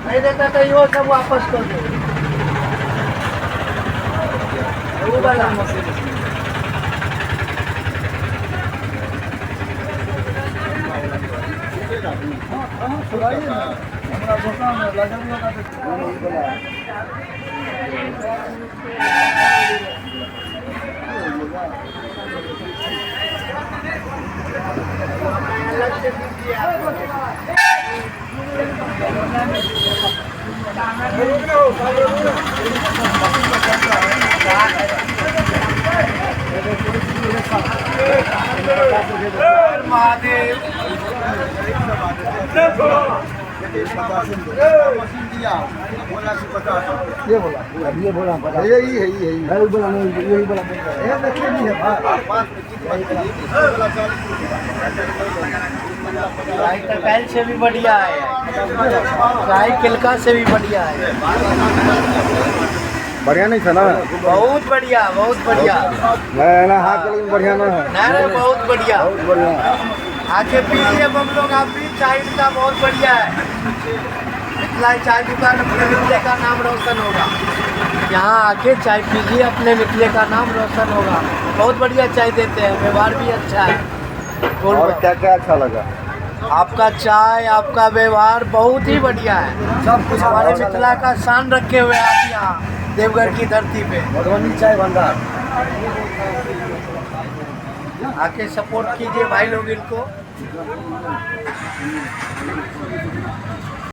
नहीं देता तो यो सब वापस कर दो। वो वाला महादेव ये बोला अब ये बोला यही है यही बोला यही बोला देखिए नहीं है टाइल से भी बढ़िया है, चाय किलका से भी बढ़िया है। बढ़िया नहीं था ना? बहुत बढ़िया बहुत बढ़िया। ना हाथ बढ़िया ना है। नहीं बहुत बढ़िया बहुत बढ़िया। आके पीजिए हम लोग, आप भी चाय का बहुत बढ़िया है। मिथिला चाय दुकान अपने मिथिले का नाम रोशन होगा। यहाँ आके चाय पीजिए, अपने मिथिले का नाम रोशन होगा। बहुत बढ़िया चाय देते हैं, व्यवहार भी अच्छा है। और क्या क्या अच्छा लगा? आपका चाय आपका व्यवहार बहुत ही बढ़िया है। सब कुछ हमारे मिथिला का शान रखे हुए आप यहाँ देवघर की धरती पे। मधुबनी चाय भंडार आके सपोर्ट कीजिए भाई लोग इनको।